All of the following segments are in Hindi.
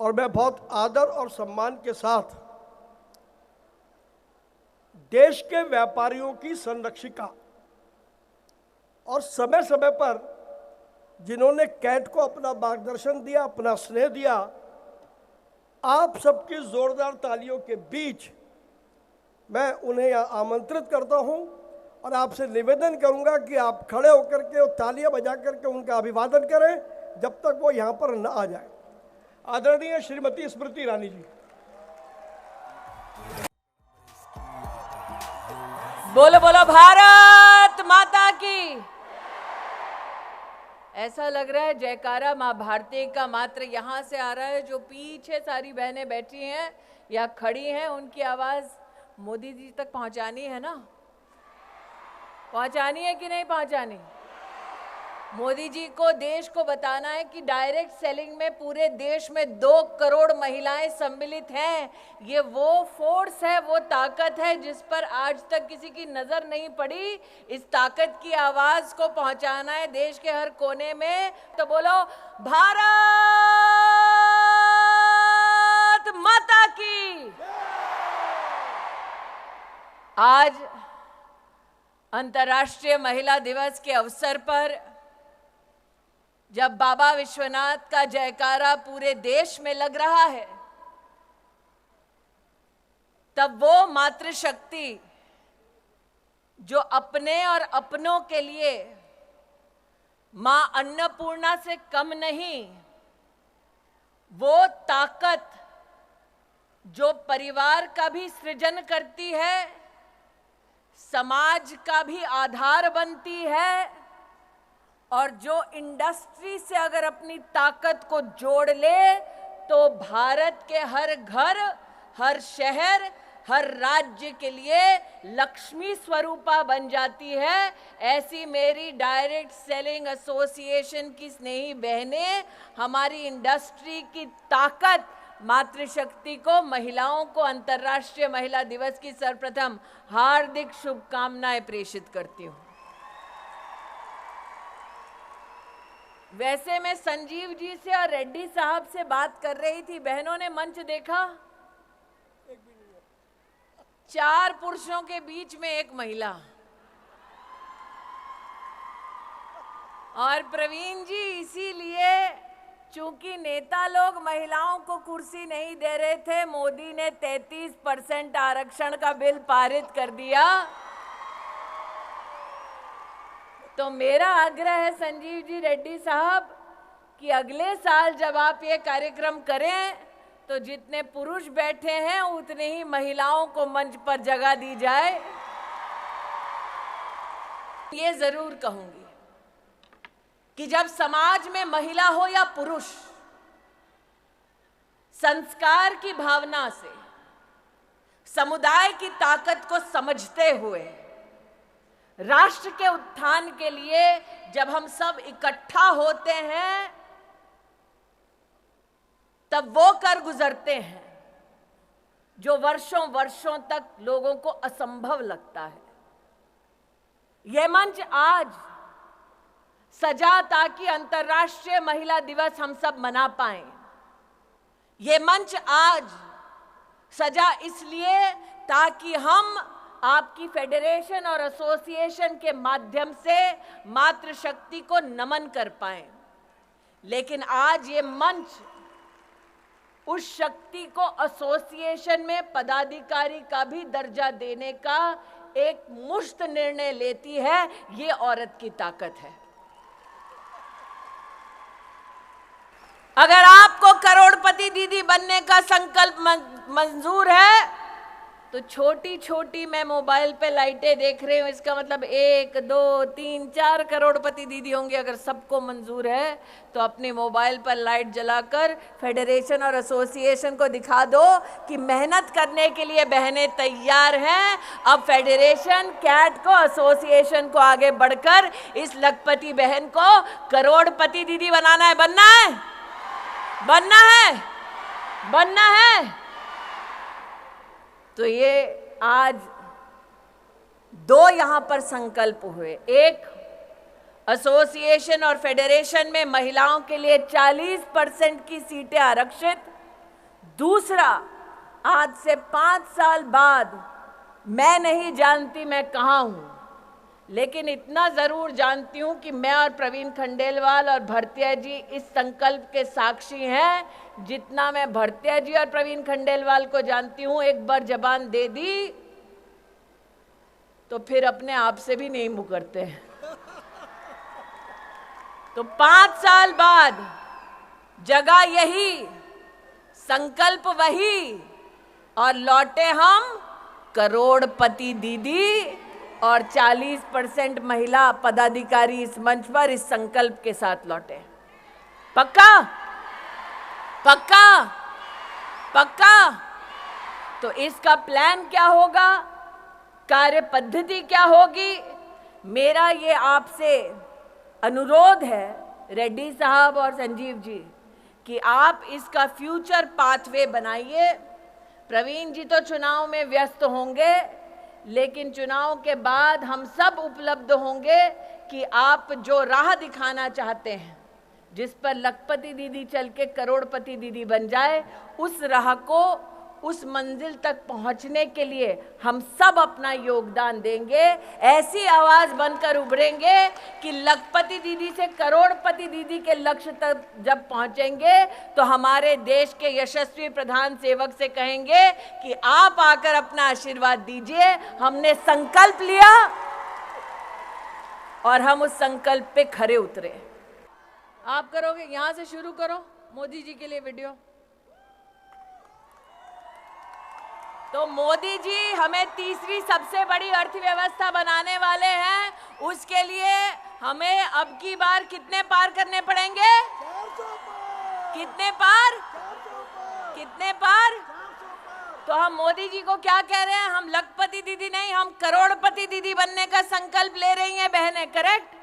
और मैं बहुत आदर और सम्मान के साथ देश के व्यापारियों की संरक्षिका और समय समय पर जिन्होंने कैट को अपना मार्गदर्शन दिया, अपना स्नेह दिया, आप सबकी जोरदार तालियों के बीच मैं उन्हें यहाँ आमंत्रित करता हूँ और आपसे निवेदन करूँगा कि आप खड़े होकर के और तालियां बजा करके उनका अभिवादन करें जब तक वो यहाँ पर न आ जाए। आदरणीय श्रीमती स्मृति ईरानी जी। बोलो बोलो भारत माता की। ऐसा लग रहा है जयकारा माँ भारती का मात्र यहाँ से आ रहा है। जो पीछे सारी बहनें बैठी हैं या खड़ी हैं, उनकी आवाज मोदी जी तक पहुँचानी है ना? पहुँचानी है कि नहीं पहुँचानी? मोदी जी को देश को बताना है कि डायरेक्ट सेलिंग में पूरे देश में 2 करोड़ महिलाएं सम्मिलित हैं। ये वो फोर्स है, वो ताकत है जिस पर आज तक किसी की नजर नहीं पड़ी। इस ताकत की आवाज को पहुंचाना है देश के हर कोने में। तो बोलो भारत माता की। आज अंतर्राष्ट्रीय महिला दिवस के अवसर पर जब बाबा विश्वनाथ का जयकारा पूरे देश में लग रहा है, तब वो मातृशक्ति जो अपने और अपनों के लिए मां अन्नपूर्णा से कम नहीं, वो ताकत जो परिवार का भी सृजन करती है, समाज का भी आधार बनती है, और जो इंडस्ट्री से अगर अपनी ताकत को जोड़ ले तो भारत के हर घर, हर शहर, हर राज्य के लिए लक्ष्मी स्वरूपा बन जाती है। ऐसी मेरी डायरेक्ट सेलिंग एसोसिएशन की स्नेही बहनें हमारी इंडस्ट्री की ताकत मातृशक्ति को, महिलाओं को अंतर्राष्ट्रीय महिला दिवस की सर्वप्रथम हार्दिक शुभकामनाएं प्रेषित करती हूँ। वैसे मैं संजीव जी से और रेड्डी साहब से बात कर रही थी, बहनों ने मंच देखा? 4 पुरुषों के बीच में 1 महिला। और प्रवीण जी, इसीलिए चूंकि नेता लोग महिलाओं को कुर्सी नहीं दे रहे थे, मोदी ने 33% आरक्षण का बिल पारित कर दिया। तो मेरा आग्रह है संजीव जी, रेड्डी साहब, कि अगले साल जब आप ये कार्यक्रम करें तो जितने पुरुष बैठे हैं उतने ही महिलाओं को मंच पर जगह दी जाए। ये जरूर कहूंगी कि जब समाज में महिला हो या पुरुष, संस्कार की भावना से समुदाय की ताकत को समझते हुए राष्ट्र के उत्थान के लिए जब हम सब इकट्ठा होते हैं, तब वो कर गुजरते हैं जो वर्षों वर्षों तक लोगों को असंभव लगता है। यह मंच आज सजा ताकि अंतर्राष्ट्रीय महिला दिवस हम सब मना पाएं। ये मंच आज सजा इसलिए ताकि हम आपकी फेडरेशन और एसोसिएशन के माध्यम से मातृशक्ति को नमन कर पाएं। लेकिन आज ये मंच उस शक्ति को एसोसिएशन में पदाधिकारी का भी दर्जा देने का एक मुश्त निर्णय लेती है। ये औरत की ताकत है। अगर आपको करोड़पति दीदी बनने का संकल्प मंजूर है तो छोटी छोटी मैं मोबाइल पे लाइटें देख रही हूँ, इसका मतलब 1, 2, 3, 4 करोड़पति दीदी होंगे। अगर सबको मंजूर है तो अपने मोबाइल पर लाइट जलाकर फेडरेशन और एसोसिएशन को दिखा दो कि मेहनत करने के लिए बहनें तैयार हैं। अब फेडरेशन, कैट को, एसोसिएशन को आगे बढ़कर इस लखपति बहन को करोड़पति दीदी बनाना है। बनना है, बनना है, बनना है। तो ये आज 2 यहां पर संकल्प हुए। एक, एसोसिएशन और फेडरेशन में महिलाओं के लिए 40% की सीटें आरक्षित, दूसरा, आज से 5 साल बाद मैं नहीं जानती मैं कहाँ हूँ, लेकिन इतना जरूर जानती हूँ कि मैं और प्रवीण खंडेलवाल और भरतिया जी इस संकल्प के साक्षी हैं। जितना मैं भरतिया जी और प्रवीण खंडेलवाल को जानती हूँ, एक बार जबान दे दी तो फिर अपने आप से भी नहीं मुकरते हैं। तो 5 साल बाद जगह यही, संकल्प वही, और लौटे हम करोड़पति दीदी और 40% महिला पदाधिकारी इस मंच पर इस संकल्प के साथ लौटे। पक्का? पक्का? पक्का? तो इसका प्लान क्या होगा, कार्य पद्धति क्या होगी? मेरा ये आपसे अनुरोध है रेड्डी साहब और संजीव जी कि आप इसका फ्यूचर पाथवे बनाइए। प्रवीण जी तो चुनाव में व्यस्त होंगे, लेकिन चुनाव के बाद हम सब उपलब्ध होंगे कि आप जो राह दिखाना चाहते हैं, जिस पर लखपति दीदी चल के करोड़पति दीदी बन जाए, उस राह को, उस मंजिल तक पहुंचने के लिए हम सब अपना योगदान देंगे। ऐसी आवाज बनकर उभरेंगे कि लखपति दीदी से करोड़पति दीदी के लक्ष्य तक जब पहुंचेंगे तो हमारे देश के यशस्वी प्रधान सेवक से कहेंगे कि आप आकर अपना आशीर्वाद दीजिए। हमने संकल्प लिया और हम उस संकल्प पे खरे उतरे। आप करोगे? यहां से शुरू करो मोदी जी के लिए वीडियो। तो मोदी जी हमें तीसरी सबसे बड़ी अर्थव्यवस्था बनाने वाले हैं। उसके लिए हमें अब की बार कितने पार करने पड़ेंगे? 400 पार। कितने पार? 400 पार। कितने पार? 400 पार। तो हम मोदी जी को क्या कह रहे हैं? हम लखपति दीदी नहीं, हम करोड़पति दीदी बनने का संकल्प ले रही हैं बहनें। करेक्ट?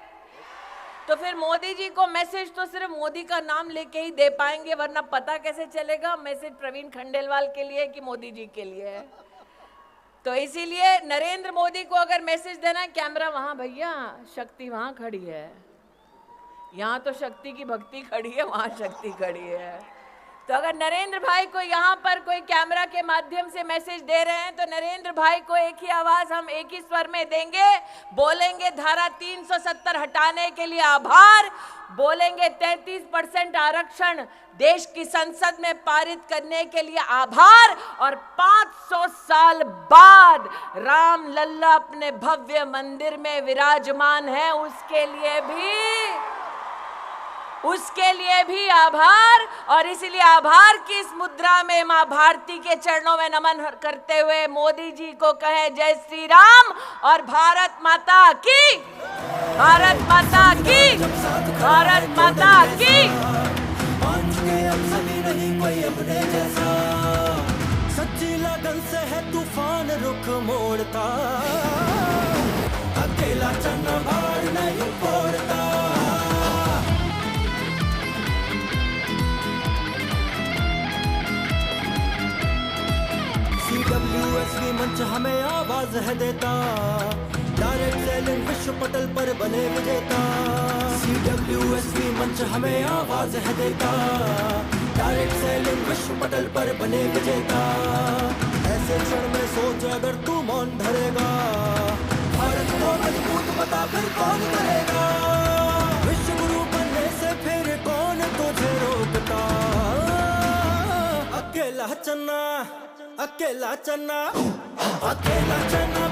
तो फिर मोदी जी को मैसेज तो सिर्फ मोदी का नाम लेके ही दे पाएंगे, वरना पता कैसे चलेगा मैसेज प्रवीण खंडेलवाल के लिए कि मोदी जी के लिए है। तो इसीलिए नरेंद्र मोदी को अगर मैसेज देना है, कैमरा वहां भैया, शक्ति वहां खड़ी है, यहाँ तो शक्ति की भक्ति खड़ी है, वहां शक्ति खड़ी है। तो अगर नरेंद्र भाई को यहाँ पर कोई कैमरा के माध्यम से मैसेज दे रहे हैं, तो नरेंद्र भाई को एक ही आवाज हम एक ही स्वर में देंगे, बोलेंगे धारा 370 हटाने के लिए आभार, बोलेंगे 33% आरक्षण देश की संसद में पारित करने के लिए आभार, और 500 साल बाद राम लल्ला अपने भव्य मंदिर में विराजमान है, उसके लिए भी आभार। और इसलिए आभार की इस मुद्रा में मां भारती के चरणों में नमन करते हुए मोदी जी को कहें जय श्री राम और भारत माता की, भारत माता की, भारत माता की। सच्ची लगन से है तूफान रुख मोड़ता, अकेला चन्ना भार नहीं फोड़ता। CWSV मंच हमें आवाज है देता, डायरेक्ट सेलिंग विश्व पटल पर बने विजेता। CWSV मंच हमें आवाज है देता, डायरेक्ट सेलिंग विश्व पटल पर बने विजेता। ऐसे क्षण में सोच अगर तू मौन धरेगा, भारत को मजबूत बता फिर कौन करेगा। विश्व गुरु बनने से फिर कौन तुझे रोकता। अकेला चन्ना, अकेला चन्ना, अकेला चन्ना